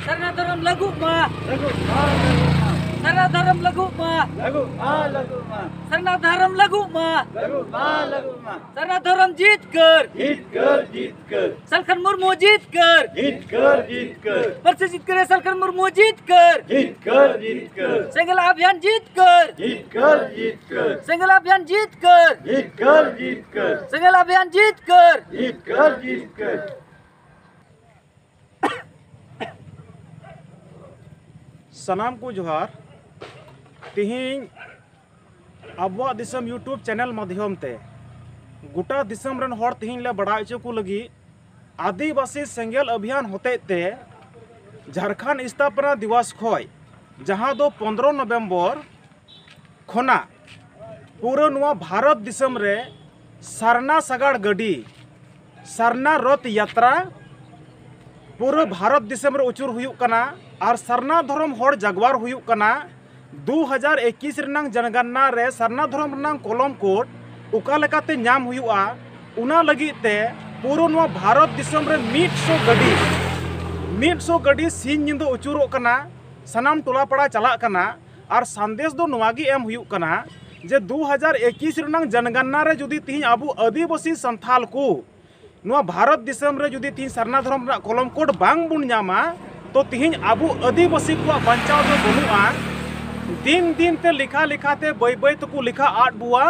Sarna Dharam lagu ma. Sarna Dharam lagu ma. Sarna Dharam lagu ma. Sarna Dharam jeet kar. Salkhan Murmu jeet kar. Parse jeet kar Salkhan Murmu jeet kar. Single Abhiyan jeet kar. Single Abhiyan jeet kar. Single Abhiyan jeet kar. सनाम को जोहार तिहिं Abua दिसम YouTube channel माध्यम ते गोटा दिसम run हर तिहिं ले बड़ा इचो को लगी आदिवासी सेंगेल अभियान होते ते झारखंड स्थापना दिवस खोय जहां दो 15 नवंबर खोना पूरा नुआ भारत दिसम रे सरना सगाड़ गडी सरना रथ यात्रा पूरा भारत दिसम रे उचुर हुयुक कना और सरना धर्म हर जागवार हुयुक कना 2021 रनांग जनगणना रे सरना धर्म रनांग कलम कोड उका लेकाते नाम हुयुआ उना लगी ते पूरा नुआ भारत दिसम रे 100 गडी सिन निंदो उचुरोक कना सनाम टोला पड़ा चलाक कना और संदेश दो नुआगी एम हुयुक कना जे 2021 रनांग जनगणना रे जुदी तिहिं आबू आदिवासी संथाल को नुआ भारत दिसम रे जुदी तिहिं सरना धर्म रनांग कलम कोड बांग बुन नामा तो तिहिं आबू आदिवासी को बचाव दो बनुआ दिन दिन ते लिखा लिखाते बय बय तको लिखा आट बुआ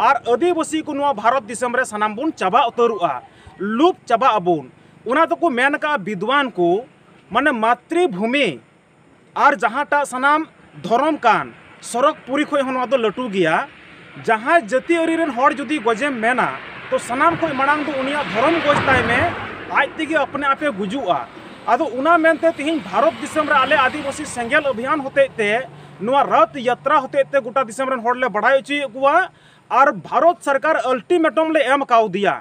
और आदिवासी को नुआ भारत दिसम रे सनाम बुन चाबा उतरुआ लुप चाबा अबुन उना तको मेन का विद्वान को माने मातृभूमि और जहाँटा सनाम धर्म कान सड़क पुरी खोय होना दो लटू गया जहाँ जाति अरी रेन हर जुदी गजेम मेना तो सनाम खोय मणांग दो उनिया धर्म गज ताय में आज तेगे अपने आपे गुजुआ आदो उना मेनते तिहिं भारत दिसम रे आले आदिवासी सेंगेल अभियान होते ते नुआ रथ यात्रा होते ते गोटा दिसम रेन हड़ले बढ़ाई उची गुआ और भारत सरकार अल्टीमेटम ले एम काउ दिया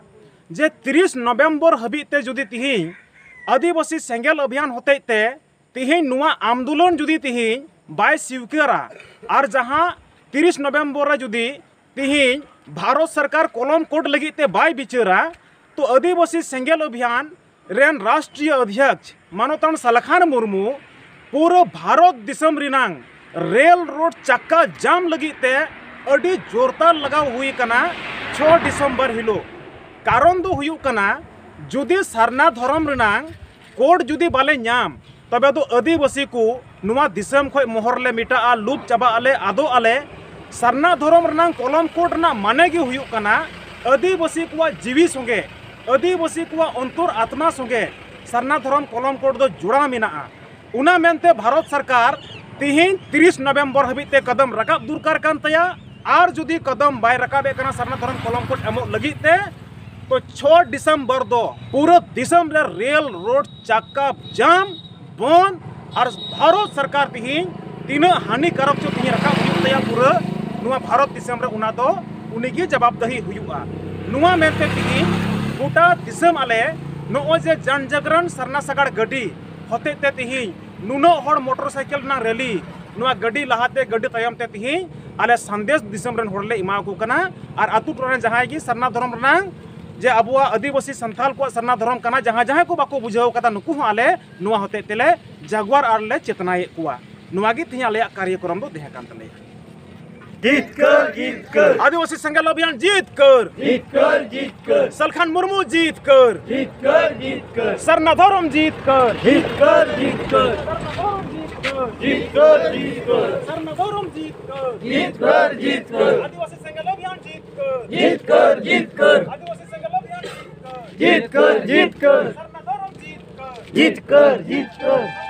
जे 30 नवंबर हबी ते जुदी तिहिं आदिवासी सेंगेल अभियान होते ते तिहिं नुआ आंदोलन जुदी तिहिं बाय स्वीकारा और जहां 30 नवंबर रे जुदी तिहिं भारत सरकार कलम कोड लगी ते बाय बिचारा तो आदिवासी सेंगेल अभियान रेन राष्ट्रीय अध्यक्ष मानोतन सलखान मुर्मू पूरा भारत दिसम रिनांग रेल रोड चक्का जाम लगी ते अड़ी जोरदार लगाव हुई कना 6 दिसंबर हिलो कारण दो हुई कना जुदी सरना धर्म रिनांग कोड जुदी बाले नाम तबे दो आदिवासी को नुआ दिसम खोय मोहर ले मिटा आ लूप चाबा आले आदो आले सरना धर्म रिनांग कलम कोड ना माने गे हुई कना आदिवासी को जीवी संगे आदिवासी को अंतर आत्मा संगे सरना धर्म कलम कोड दो जुड़ा मिना उना मेनते भारत सरकार तिहिं 30 नवंबर हबीते कदम रकाब दुरकार कान तया और जुदी कदम बाय रकाबे कना सरना धर्म कलम कोड एमो लगिते तो 6 दिसंबर दो पूरा दिसम रे रेल रोड चक्का जाम बंद और भारत सरकार तिहिं तीना हानिकारक जो तिहिं रकाब हुयुक तया पूरा नुआ भारत दिसम रे उना दो उनिगी जवाबदही हुयुआ नुआ मेनते तिहिं गोटा दिसम आले नो जे जनजागरण सरना सगाड़ गडी होते ते तिहिं नुनो हर मोटरसाइकिल ना रैली नुआ गडी लहाते गडी तायम ते तिहिं आले संदेश दिसम रन हरले इमा को कना और आतु टोला जहां गी सरना धर्म रनांग जे अबुआ आदिवासी संथाल को सरना धर्म कना जहां जहां को बाको बुझाव कता नुकु हो आले नुआ होते तेले जागवार आरले चेतनाए कुआ नुआ गी तिहिं आले कार्यक्रम दो देह कान तले जीत कर आदिवासी सेंगेल अभियान जीत कर सलखान मुर्मू जीत कर सरना धर्म जीत कर सरना धर्म जीत कर आदिवासी सेंगेल अभियान जीत कर आदिवासी सेंगेल अभियान जीत कर सरना धर्म जीत कर